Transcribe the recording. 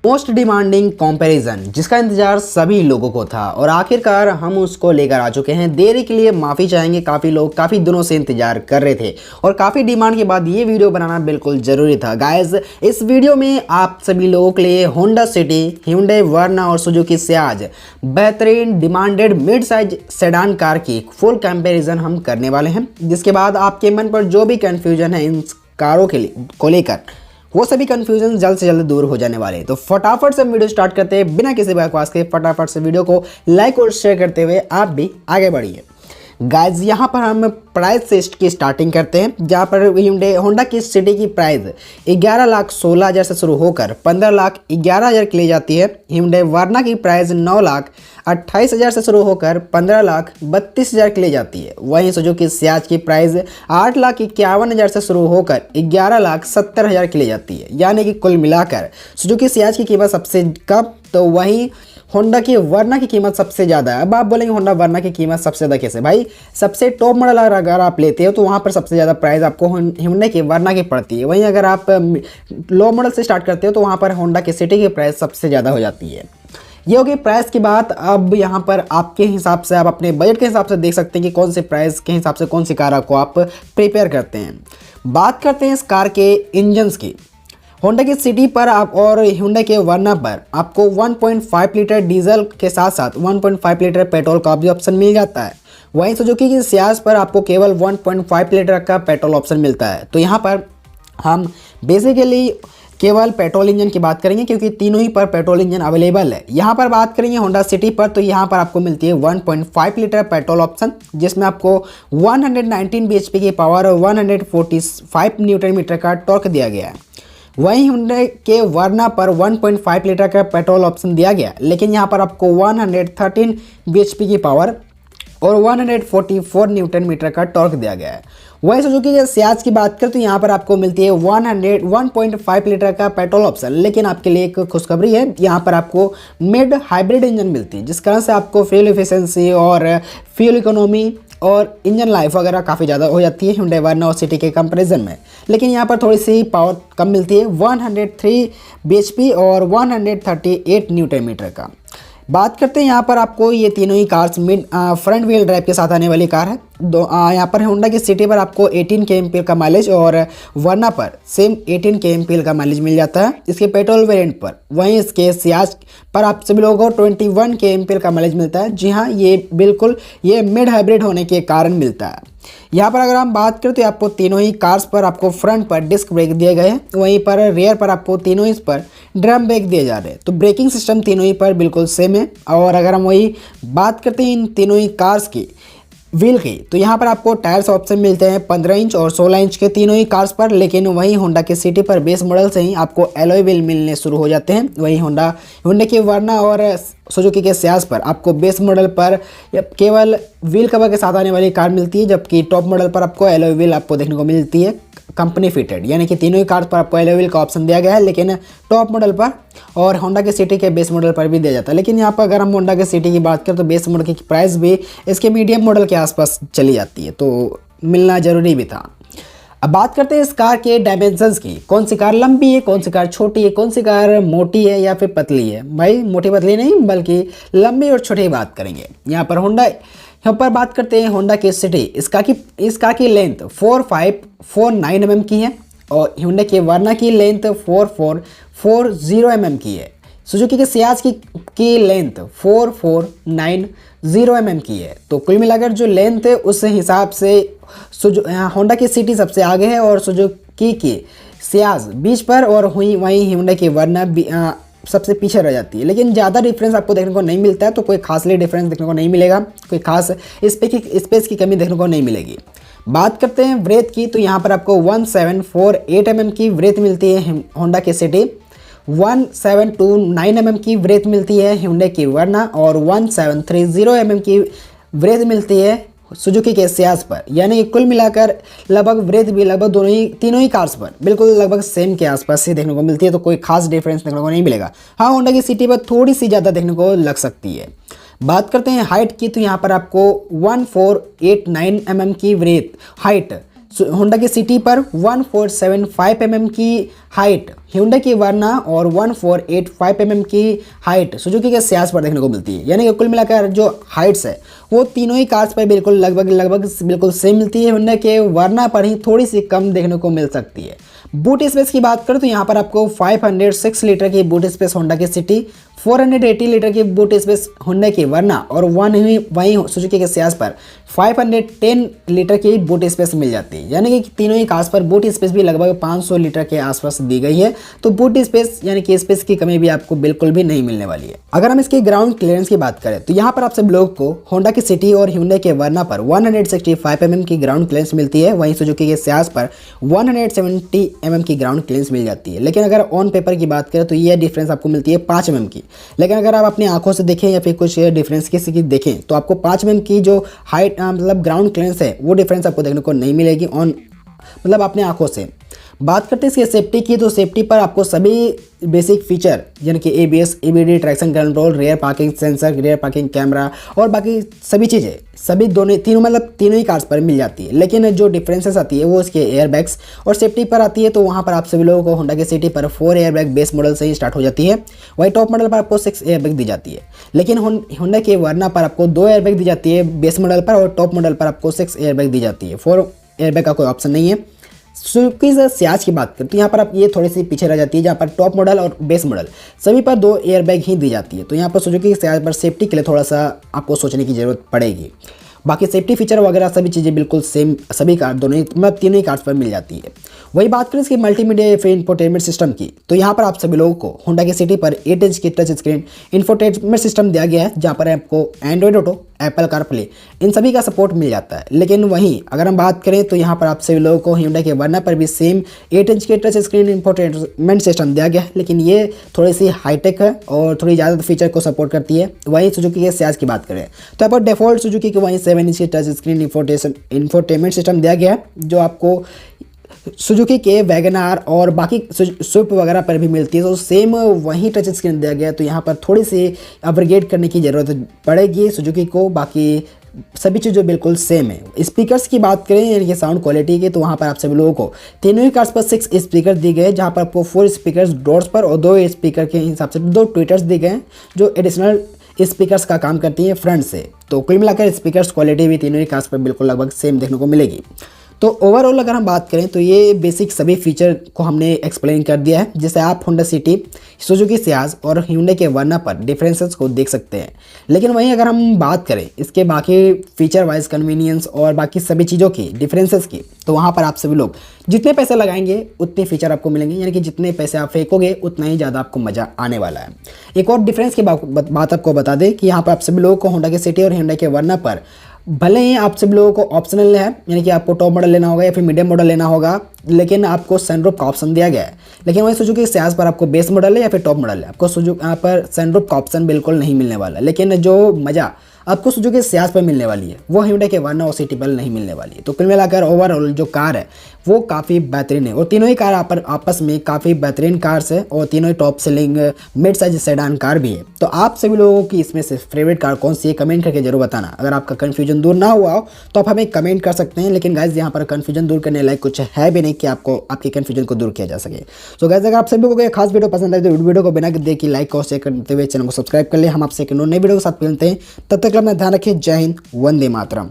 Most demanding comparison जिसका इंतजार सभी लोगों को था और आखिरकार हम उसको लेकर आ चुके हैं। देरी के लिए माफ़ी चाहेंगे, काफ़ी लोग काफ़ी दिनों से इंतजार कर रहे थे और काफ़ी डिमांड के बाद ये वीडियो बनाना बिल्कुल ज़रूरी था। गाइस, इस वीडियो में आप सभी लोगों के लिए होंडा सिटी, hyundai वर्ना और सुजुकी सियाज बेहतरीन demanded mid size sedan car की फुल कंपेरिजन हम करने वाले हैं, जिसके बाद आपके मन पर जो भी कन्फ्यूजन है इन कारों को लेकर वो सभी कंफ्यूजन जल्द से जल्द दूर हो जाने वाले हैं। तो फटाफट से वीडियो स्टार्ट करते हैं बिना किसी बकवास के। फटाफट से वीडियो को लाइक और शेयर करते हुए आप भी आगे बढ़िए। गाइज, यहाँ पर हम प्राइस से की स्टार्टिंग करते हैं, जहाँ पर होंडा की सिटी की प्राइस 11,16,000 से शुरू होकर 15,11,000 की ली जाती है। hyundai वर्ना की प्राइस 9,28,000 से शुरू होकर 15,32,000 की ली जाती है। वहीं सुजुकी सियाज की प्राइस 8,51,000 से शुरू होकर 11,70,000 की ली जाती है। यानी कि कुल मिलाकर सुजुकी सियाज की कीमत सबसे कम, तो वहीं होंडा की वर्ना की कीमत सबसे ज़्यादा है। अब आप बोलेंगे होंडा वर्ना की कीमत सबसे ज़्यादा कैसे? भाई, सबसे टॉप मॉडल अगर आप लेते हो तो वहाँ पर सबसे ज़्यादा प्राइस आपको hyundai की वर्ना की पड़ती है। वहीं अगर आप लो मॉडल से स्टार्ट करते हो तो वहाँ पर होंडा की सिटी की प्राइस सबसे ज़्यादा हो जाती है। ये होगी प्राइस की बात। अब यहाँ पर आपके हिसाब से, आप अपने बजट के हिसाब से देख सकते हैं कि कौन से प्राइस के हिसाब से कौन सी कार को आप प्रिपेयर करते हैं। बात करते हैं इस कार के इंजन्स की। होंडा की सिटी पर आप और hyundai के वर्ना पर आपको 1.5 लीटर डीजल के साथ साथ 1.5 लीटर पेट्रोल का भी ऑप्शन मिल जाता है। वहीं सुजुकी की सियाज पर आपको केवल 1.5 लीटर का पेट्रोल ऑप्शन मिलता है। तो यहाँ पर हम बेसिकली केवल पेट्रोल इंजन की बात करेंगे, क्योंकि तीनों ही पर पेट्रोल इंजन अवेलेबल है। यहाँ पर बात करेंगे होंडा सिटी पर, तो यहाँ पर आपको मिलती है 1.5 लीटर पेट्रोल ऑप्शन, जिसमें आपको 119 bhp की पावर और 145 न्यूटन मीटर का टॉर्क दिया गया है। वहीं hyundai के वर्ना पर 1.5 लीटर का पेट्रोल ऑप्शन दिया गया, लेकिन यहाँ पर आपको 113 bhp की पावर और 144 न्यूटन मीटर का टॉर्क दिया गया है। वहीं सुजुकी के सियाज की बात करें तो यहाँ पर आपको मिलती है 1.5 लीटर का पेट्रोल ऑप्शन, लेकिन आपके लिए एक खुशखबरी है, यहाँ पर आपको मिड हाइब्रिड इंजन मिलती है, जिस कारण से आपको फ्यूल इफिशिएंसी और फ्यूल इकोनॉमी और इंजन लाइफ वगैरह काफ़ी ज़्यादा हो जाती है hyundai वर्ना और सिटी के कंपैरिजन में। लेकिन यहाँ पर थोड़ी सी पावर कम मिलती है, 103 bhp और 138 न्यूटन मीटर का। बात करते हैं यहाँ पर आपको ये तीनों ही cars mid front wheel drive के साथ आने वाली कार है। यहाँ पर होंडा की सिटी पर आपको 18 kmpl का माइलेज और वर्ना पर सेम 18 kmpl का माइलेज मिल जाता है इसके पेट्रोल वेरिएंट पर। वहीं इसके सियाज पर आप सभी लोगों को 21 kmpl का माइलेज मिलता है। जी हाँ, ये बिल्कुल ये मिड हाइब्रिड होने के कारण मिलता है। यहाँ पर अगर हम बात करें तो आपको तीनों ही कार्स पर आपको फ्रंट पर डिस्क ब्रेक दिए गए हैं, वहीं पर रेयर पर आपको तीनों ही पर ड्रम ब्रेक दिए जा रहे हैं। तो ब्रेकिंग सिस्टम तीनों ही पर बिल्कुल सेम है। और अगर हम वही बात करते हैं इन तीनों ही कार्स की व्हील की, तो यहाँ पर आपको टायर्स ऑप्शन मिलते हैं 15 इंच और 16 इंच के तीनों ही कार्स पर। लेकिन वहीं होंडा के सिटी पर बेस मॉडल से ही आपको एलॉय व्हील मिलने शुरू हो जाते हैं। वहीं hyundai की वर्ना और सुजुकी के सियाज पर आपको बेस मॉडल पर केवल व्हील कवर के साथ आने वाली कार मिलती है, जबकि टॉप मॉडल पर आपको एलॉय व्हील आपको देखने को मिलती है कंपनी फिटेड। यानी कि तीनों ही कार पर आपको एलॉय व्हील का ऑप्शन दिया गया है, लेकिन टॉप मॉडल पर और होंडा के सिटी के बेस मॉडल पर भी दिया जाता है। लेकिन यहाँ पर अगर हम होंडा के सिटी की बात करें तो बेस मॉडल की प्राइस भी इसके मीडियम मॉडल के आसपास चली जाती है, तो मिलना जरूरी भी था। अब बात करते हैं इस कार के डायमेंशंस की। कौन सी कार लंबी है, कौन सी कार छोटी है, कौन सी कार मोटी है या फिर पतली है? भाई, मोटी पतली नहीं, बल्कि लंबी और छोटी बात करेंगे। यहाँ पर बात करते हैं होंडा की सिटी। इस कार की लेंथ 4549 mm की है और hyundai के वर्ना की लेंथ 4440 mm की है। सुजुकी के सियाज की लेंथ 4490 mm की है। तो कुल मिलाकर जो लेंथ है उस हिसाब से होंडा की सिटी सबसे आगे है और सुजुकी की सियाज बीच पर, और वहीं hyundai की वर्ना सबसे पीछे रह जाती है। लेकिन ज़्यादा डिफरेंस आपको देखने को नहीं मिलता है, तो कोई खासली डिफरेंस देखने को नहीं मिलेगा, कोई खास स्पेस की कमी देखने को नहीं मिलेगी। बात करते हैं ब्रेथ की, तो यहाँ पर आपको 1748 mm की ब्रेथ मिलती है होंडा की सिटी, 1729 mm की ब्रेथ मिलती है hyundai की वर्ना और 1730 mm की ब्रेथ मिलती है सुजुकी के सियाज पर। यानी कि कुल मिलाकर लगभग ब्रेथ भी लगभग तीनों ही कार्स पर बिल्कुल लगभग सेम के आसपास ही देखने को मिलती है, तो कोई खास डिफरेंस देखने को नहीं मिलेगा। हाँ, होंडा की सिटी पर थोड़ी सी ज़्यादा देखने को लग सकती है। बात करते हैं हाइट की, तो यहाँ पर आपको 1489 mm की ब्रेथ हाइट होंडा की सिटी पर 1475 mm की हाइट Hyundai की वर्ना और 1485 mm की हाइट सुजुकी के सियाज पर देखने को मिलती है। यानी कि कुल मिलाकर जो हाइट्स है वो तीनों ही कार्स पर बिल्कुल लगभग बिल्कुल सेम मिलती है। Hyundai के वर्ना पर ही थोड़ी सी कम देखने को मिल सकती है। बूट स्पेस की बात करें तो यहाँ पर आपको 506 लीटर की बूट स्पेस होंडा की सिटी, 480 लीटर की बूट स्पेस Hyundai की वर्ना और वहीं सुजुकी के सियाज पर 510 लीटर की बूट स्पेस मिल जाती है। यानी कि तीनों ही कार्स पर बूट स्पेस भी लगभग 500 लीटर के आसपास दी गई है। तो बूट स्पेस यानी कि स्पेस की कमी भी आपको बिल्कुल भी नहीं मिलने वाली है। अगर हम इसके ग्राउंड क्लियरेंस की बात करें तो यहाँ पर आप सब लोगों को होंडा की सिटी और Hyundai के वर्ना पर 165 mm की ग्राउंड क्लियरेंस मिलती है। वहीं सुजुकी के सियाज पर 170 mm की ग्राउंड क्लियरेंस मिल जाती है। लेकिन अगर ऑन पेपर की बात करें तो ये डिफरेंस आपको मिलती है 5 mm की। लेकिन अगर आप अपनी आंखों से देखें या फिर कुछ डिफरेंस किसी की देखें तो आपको 5 mm की जो हाइट मतलब ग्राउंड क्लियरेंस है वो डिफरेंस आपको देखने को नहीं मिलेगी ऑन मतलब अपने आंखों से। बात करते हैं इसके सेफ्टी की तो सेफ्टी पर आपको सभी बेसिक फीचर यानी कि ABS, EBD, traction control, rear parking sensor, rear parking camera और बाकी सभी चीज़ें सभी तीनों ही कार्स पर मिल जाती है। लेकिन जो डिफरेंसेस आती है वो इसके एयरबैग्स और सेफ्टी पर आती है। तो वहाँ पर आप सभी लोगों को होंडा की सिटी पर 4 एयरबैग बेस मॉडल से ही स्टार्ट हो जाती है। वही टॉप मॉडल पर आपको 6 एयरबैग दी जाती है। लेकिन होंडा के वर्ना पर आपको 2 एयरबैग दी जाती है बेस मॉडल पर और टॉप मॉडल पर आपको 6 एयरबैग दी जाती है। 4 एयरबैग का कोई ऑप्शन नहीं है। सुजुकी से सियाज की बात करें तो यहाँ पर आप ये थोड़ी सी पीछे रह जाती है जहाँ पर टॉप मॉडल और बेस मॉडल सभी पर 2 एयरबैग ही दी जाती है। तो यहाँ पर सुजुकी के सियाज पर सेफ्टी के लिए थोड़ा सा आपको सोचने की ज़रूरत पड़ेगी। बाकी सेफ्टी फीचर वगैरह सभी चीज़ें बिल्कुल सेम सभी कार तीनों ही कार्स पर मिल जाती है। वही बात करें इसकी मल्टीमीडिया फिर इंफोटेनमेंट सिस्टम की तो यहाँ पर आप सभी लोगों को होंडा की सिटी पर 8 इंच की टच स्क्रीन इंफोटेनमेंट सिस्टम दिया गया है जहाँ पर आपको एंड्रॉयड ऑटो, एप्पल कारप्ले इन सभी का सपोर्ट मिल जाता है। लेकिन वहीं अगर हम बात करें तो यहाँ पर आप सभी लोगों को Hyundai के वर्ना पर भी सेम 8 इंच के टच स्क्रीन इंफोटेनमेंट सिस्टम दिया गया है। लेकिन ये थोड़ी सी हाईटेक है और थोड़ी ज़्यादा फीचर को सपोर्ट करती है। वहीं सुजुकी के सियाज की बात करें तो यहाँ पर डिफॉल्ट सुजुकी के वहीं 7 इंच की टच स्क्रीन इंफोटेनमेंट सिस्टम दिया गया है जो आपको सुजुकी के वैगनार और बाकी स्विफ्ट वगैरह पर भी मिलती है। तो सेम वही टच स्क्रीन दिया गया है। तो यहाँ पर थोड़ी सी अपग्रेड करने की ज़रूरत पड़ेगी सुजुकी को। बाकी सभी चीज़ें बिल्कुल सेम है। स्पीकर्स की बात करें यानी कि साउंड क्वालिटी की तो वहाँ पर आप सभी लोगों को तीनों ही कार्स पर 6 स्पीकर दिए गए जहाँ पर आपको 4 स्पीकर्स डोर्स पर और 2 स्पीकर के हिसाब से 2 ट्विटर्स दिए गए जो एडिशनल स्पीकर्स का काम करती है फ्रंट से। तो कुल मिलाकर स्पीकर्स क्वालिटी भी तीनों ही कार्स पर बिल्कुल लगभग सेम देखने को मिलेगी। तो ओवरऑल अगर हम बात करें तो ये बेसिक सभी फीचर को हमने एक्सप्लेन कर दिया है जिससे आप होंडा सिटी, सुजुकी सियाज और Hyundai के वर्ना पर डिफरेंसेस को देख सकते हैं। लेकिन वहीं अगर हम बात करें इसके बाकी फीचर वाइज कन्वीनियंस और बाकी सभी चीज़ों की डिफरेंसेस की तो वहाँ पर आप सभी लोग जितने पैसे लगाएंगे उतने फीचर आपको मिलेंगे। यानी कि जितने पैसे आप फेंकोगे उतना ही ज़्यादा आपको मज़ा आने वाला है। एक और डिफरेंस की बात आपको बता दें कि यहाँ पर आप सभी लोगों को होंडा की सिटी और Hyundai के वर्ना पर भले ही आप सब लोगों को ऑप्शनल है यानी कि आपको टॉप मॉडल लेना होगा या फिर मीडियम मॉडल लेना होगा लेकिन आपको सनरूफ का ऑप्शन दिया गया है। लेकिन वहीं सुजुकी सियाज पर आपको बेस मॉडल है या फिर टॉप मॉडल है आपको यहाँ पर सनरूफ का ऑप्शन बिल्कुल नहीं मिलने वाला। लेकिन जो मज़ा आपको सुजुकी सियाज पर मिलने वाली है वो Hyundai के वर्ना और सिटी पर नहीं मिलने वाली है। तो कुल मिलाकर ओवरऑल जो कार है वो काफ़ी बेहतरीन है और तीनों ही कार आपस में काफ़ी बेहतरीन कार्स है और तीनों ही top selling mid size sedan car भी है। तो आप सभी लोगों की इसमें से फेवरेट कार कौन सी है कमेंट करके जरूर बताना। अगर आपका कन्फ्यूजन दूर ना हुआ हो तो आप हमें कमेंट कर सकते हैं। लेकिन गाइज यहाँ पर कन्फ्यूजन दूर करने लायक कुछ है भी नहीं कि आपको आपके कन्फ्यूजन को दूर किया जा सके। सो गाइज अगर आप सभी लोगों को खास वीडियो पसंद आए तो वीडियो को बिना देखिए लाइक और शेयर करते हुए चैनल को सब्सक्राइब कर ले। हम आपसे एक नए वीडियो के साथ मिलते हैं। तब तक अपना ध्यान रखिए। जय हिंद, वंदे मातरम।